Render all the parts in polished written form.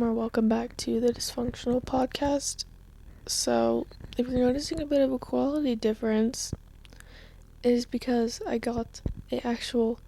or welcome back to the Dysfunctional Podcast. So, if you're noticing a bit of a quality difference, it is because I got an actual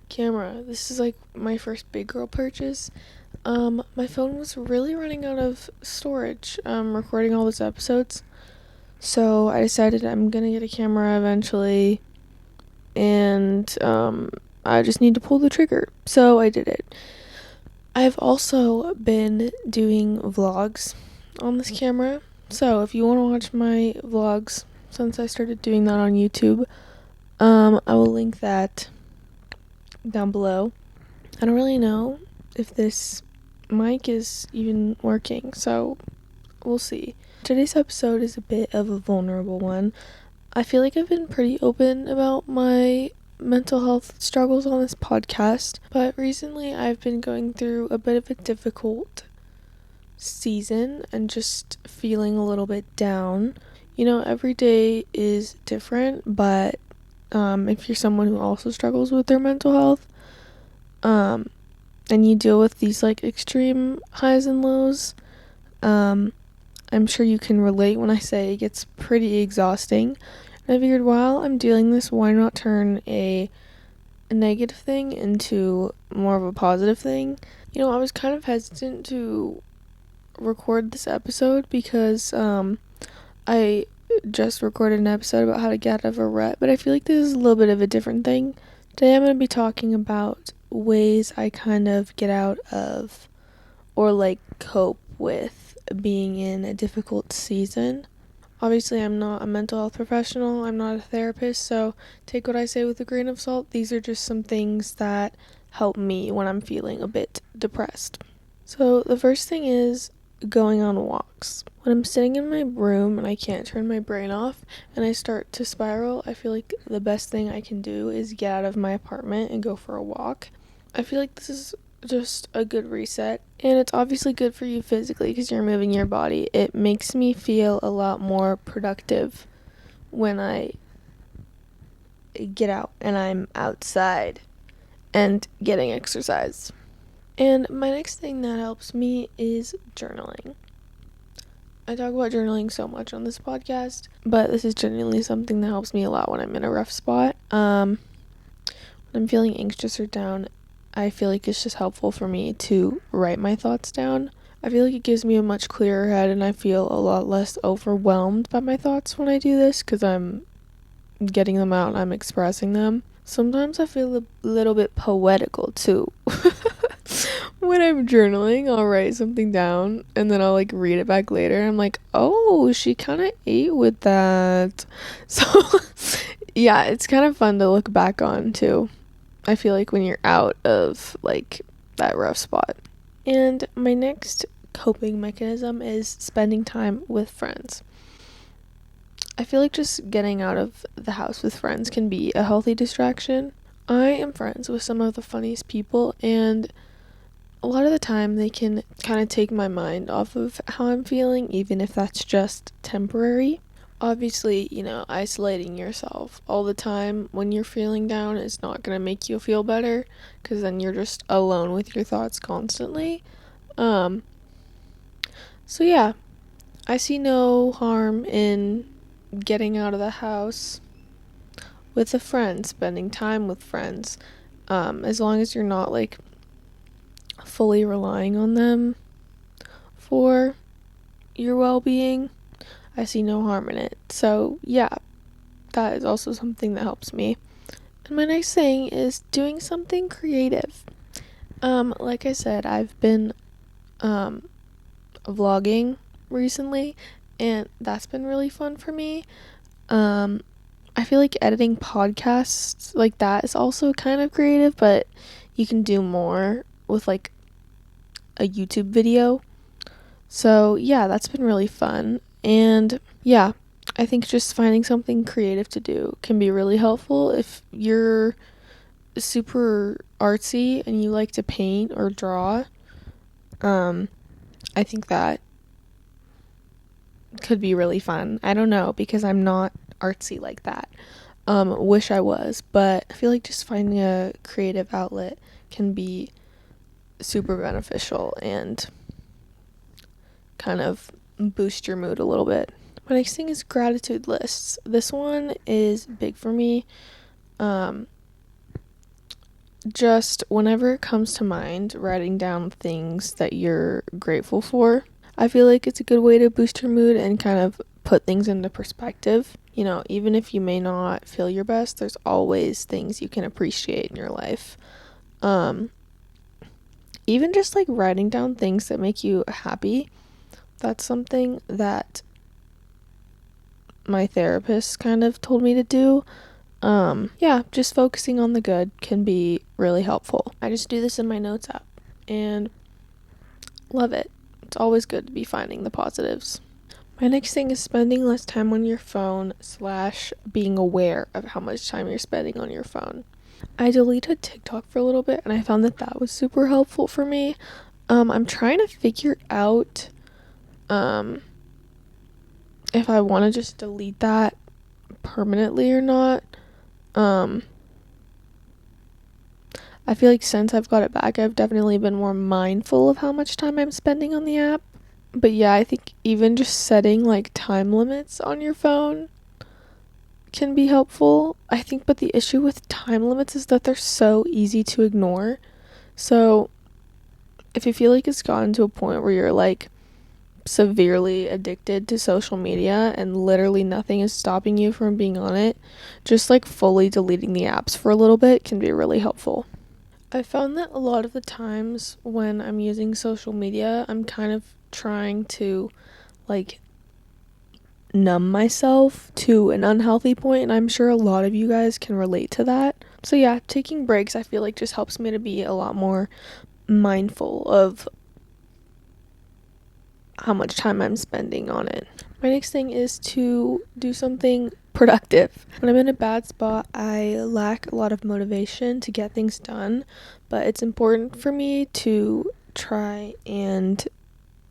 camera. This is like my first big girl purchase. My phone was really running out of storage, recording all those episodes. So I decided I'm gonna get a camera eventually, and I just need to pull the trigger. So I did it. I've also been doing vlogs on this camera, so if you want to watch my vlogs, since I started doing that on YouTube, I will link that down below. I don't really know if this mic is even working, so we'll see. Today's episode is a bit of a vulnerable one. I feel like I've been pretty open about my mental health struggles on this podcast, but recently I've been going through a bit of a difficult season and just feeling a little bit down. You know, every day is different, but if you're someone who also struggles with their mental health, and you deal with these like extreme highs and lows, I'm sure you can relate when I say it gets pretty exhausting. And I figured while I'm dealing this, why not turn a negative thing into more of a positive thing? You know, I was kind of hesitant to record this episode because I just recorded an episode about how to get out of a rut, but I feel like this is a little bit of a different thing. Today I'm going to be talking about ways I kind of get out of or like cope with being in a difficult season. Obviously, I'm not a mental health professional, I'm not a therapist, so take what I say with a grain of salt. These are just some things that help me when I'm feeling a bit depressed. So the first thing is going on walks. When I'm sitting in my room and I can't turn my brain off and I start to spiral, I feel like the best thing I can do is get out of my apartment and go for a walk. I feel like this is just a good reset, and it's obviously good for you physically because you're moving your body. It makes me feel a lot more productive when I get out and I'm outside and getting exercise. And my next thing that helps me is journaling. I talk about journaling so much on this podcast, but this is genuinely something that helps me a lot when I'm in a rough spot. When I'm feeling anxious or down, I feel like it's just helpful for me to write my thoughts down. I feel like it gives me a much clearer head and I feel a lot less overwhelmed by my thoughts when I do this because I'm getting them out and I'm expressing them. Sometimes I feel a little bit poetical too. When I'm journaling, I'll write something down and then I'll like read it back later. I'm like, oh, she kind of ate with that. So yeah, it's kind of fun to look back on too. I feel like when you're out of like that rough spot. And my next coping mechanism is spending time with friends. I feel like just getting out of the house with friends can be a healthy distraction. I am friends with some of the funniest people, and a lot of the time they can kind of take my mind off of how I'm feeling, even if that's just temporary. Obviously, you know, isolating yourself all the time when you're feeling down is not going to make you feel better because then you're just alone with your thoughts constantly. So yeah, I see no harm in getting out of the house with a friend, spending time with friends, as long as you're not like fully relying on them for your well-being. I see no harm in it. So yeah, that is also something that helps me. And my next thing is doing something creative. Like I said, I've been vlogging recently, and that's been really fun for me. I feel like editing podcasts like that is also kind of creative, but you can do more with like a YouTube video. So yeah, that's been really fun. And yeah, I think just finding something creative to do can be really helpful if you're super artsy and you like to paint or draw. I think that could be really fun. I don't know because I'm not artsy like that. Wish I was, but I feel like just finding a creative outlet can be super beneficial, and kind of boost your mood a little bit. My next thing is gratitude lists. This one is big for me. Just whenever it comes to mind, writing down things that you're grateful for. I feel like it's a good way to boost your mood and kind of put things into perspective. You know, even if you may not feel your best, there's always things you can appreciate in your life. Even just like writing down things that make you happy, that's something that my therapist kind of told me to do. Yeah, just focusing on the good can be really helpful. I just do this in my notes app and love it. It's always good to be finding the positives. My next thing is spending less time on your phone / being aware of how much time you're spending on your phone. I deleted TikTok for a little bit and I found that was super helpful for me. I'm trying to figure out if I want to just delete that permanently or not. I feel like since I've got it back, I've definitely been more mindful of how much time I'm spending on the app. But yeah, I think even just setting like time limits on your phone can be helpful. I think, but the issue with time limits is that they're so easy to ignore. So if you feel like it's gotten to a point where you're like severely addicted to social media and literally nothing is stopping you from being on it, just like fully deleting the apps for a little bit can be really helpful. I found that a lot of the times when I'm using social media, I'm kind of trying to like numb myself to an unhealthy point, and I'm sure a lot of you guys can relate to that. So yeah, taking breaks I feel like just helps me to be a lot more mindful of how much time I'm spending on it. My next thing is to do something productive. When I'm in a bad spot, I lack a lot of motivation to get things done, but it's important for me to try and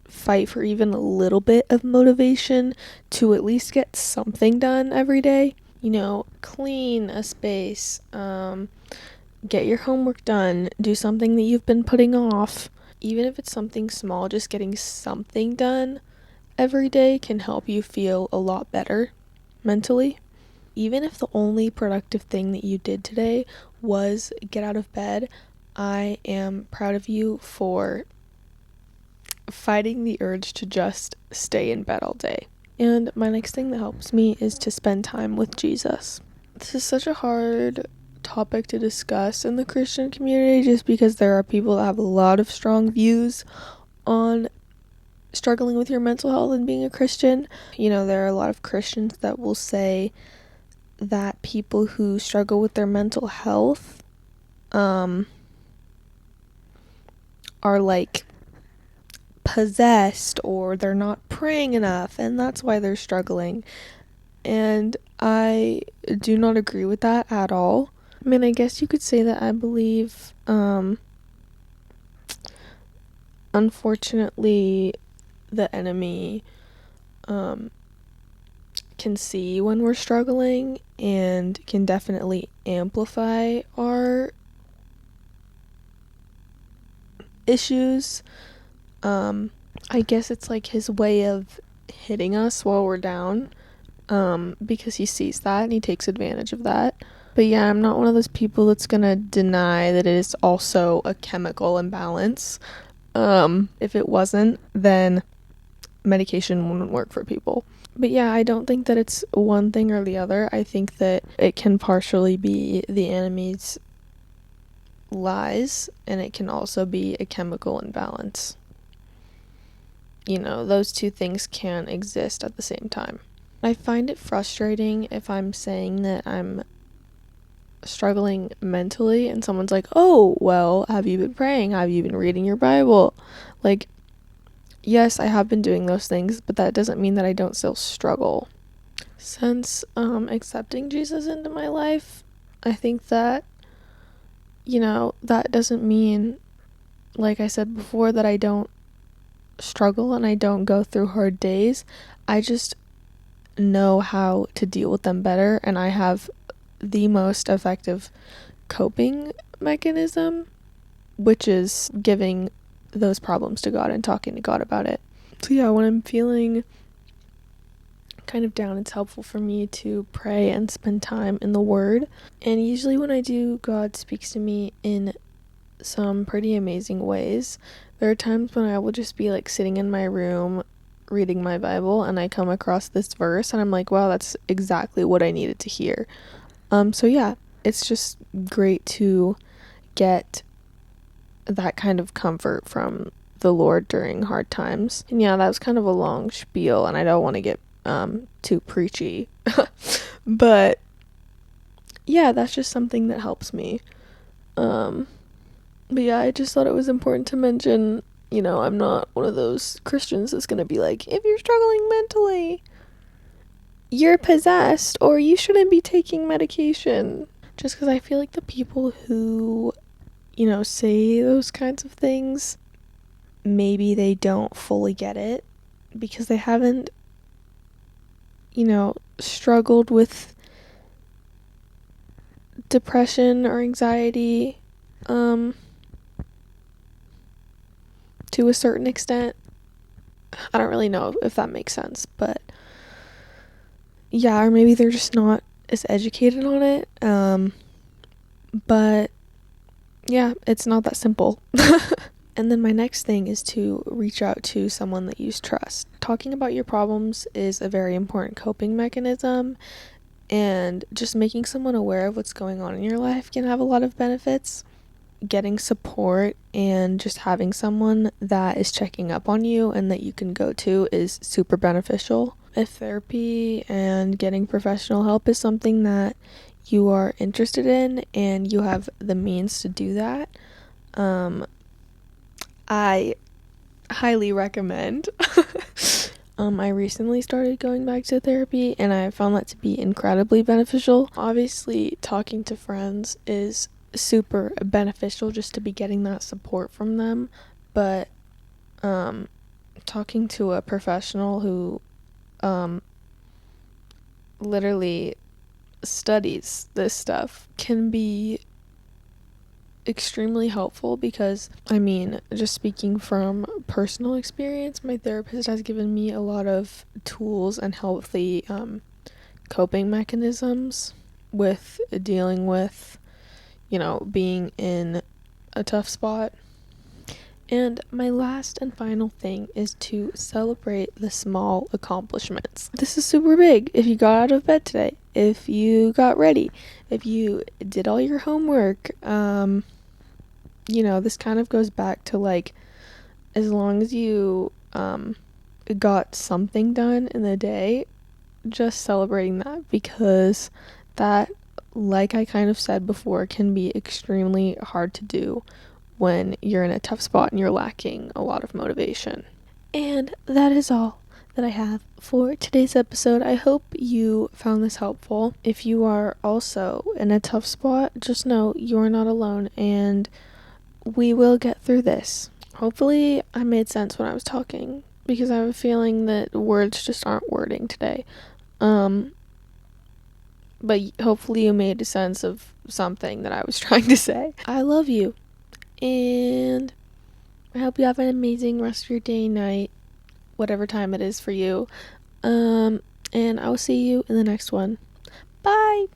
fight for even a little bit of motivation to at least get something done every day. You know, clean a space, get your homework done, do something that you've been putting off. Even if it's something small, just getting something done every day can help you feel a lot better mentally. Even if the only productive thing that you did today was get out of bed, I am proud of you for fighting the urge to just stay in bed all day. And my next thing that helps me is to spend time with Jesus. This is such a hard topic to discuss in the Christian community just because there are people that have a lot of strong views on struggling with your mental health and being a Christian. You know, there are a lot of Christians that will say that people who struggle with their mental health are like possessed or they're not praying enough and that's why they're struggling. And I do not agree with that at all. I mean, I guess you could say that I believe, unfortunately, the enemy, can see when we're struggling and can definitely amplify our issues. I guess it's like his way of hitting us while we're down, because he sees that and he takes advantage of that. But yeah, I'm not one of those people that's gonna deny that it is also a chemical imbalance. If it wasn't, then medication wouldn't work for people. But yeah, I don't think that it's one thing or the other. I think that it can partially be the enemy's lies, and it can also be a chemical imbalance. You know, those two things can exist at the same time. I find it frustrating if I'm saying that I'm struggling mentally and someone's like, oh, well, have you been praying? Have you been reading your Bible? Like, yes, I have been doing those things, but that doesn't mean that I don't still struggle. Since accepting Jesus into my life, I think that, you know, that doesn't mean, like I said before, that I don't struggle and I don't go through hard days. I just know how to deal with them better, and I have the most effective coping mechanism, which is giving those problems to God and talking to God about it. So yeah, when I'm feeling kind of down, it's helpful for me to pray and spend time in the Word. And usually when I do, God speaks to me in some pretty amazing ways. There are times when I will just be like sitting in my room reading my Bible and I come across this verse and I'm like, wow, that's exactly what I needed to hear. So yeah, it's just great to get that kind of comfort from the Lord during hard times. And yeah, that was kind of a long spiel and I don't want to get too preachy. But yeah, that's just something that helps me. But yeah, I just thought it was important to mention, I'm not one of those Christians that's gonna be like, if you're struggling mentally, you're possessed or you shouldn't be taking medication. Just because I feel like the people who, say those kinds of things, maybe they don't fully get it because they haven't, struggled with depression or anxiety, to a certain extent. I don't really know if that makes sense, but yeah, or maybe they're just not as educated on it. But yeah, it's not that simple. And then my next thing is to reach out to someone that you trust. Talking about your problems is a very important coping mechanism, and just making someone aware of what's going on in your life can have a lot of benefits. Getting support and just having someone that is checking up on you and that you can go to is super beneficial. If therapy and getting professional help is something that you are interested in and you have the means to do that, I highly recommend. I recently started going back to therapy and I found that to be incredibly beneficial. Obviously, talking to friends is super beneficial just to be getting that support from them, but talking to a professional who literally studies this stuff can be extremely helpful because, just speaking from personal experience, my therapist has given me a lot of tools and healthy coping mechanisms with dealing with, being in a tough spot. And my last and final thing is to celebrate the small accomplishments. This is super big. If you got out of bed today, if you got ready, if you did all your homework, this kind of goes back to like, as long as you got something done in the day, just celebrating that, because that, like I kind of said before, can be extremely hard to do when you're in a tough spot and you're lacking a lot of motivation. And that is all that I have for today's episode. I hope you found this helpful. If you are also in a tough spot, just know you're not alone and we will get through this. Hopefully I made sense when I was talking, because I have a feeling that words just aren't wording today. But hopefully you made sense of something that I was trying to say. I love you, and I hope you have an amazing rest of your day, night, whatever time it is for you. And I will see you in the next one. Bye!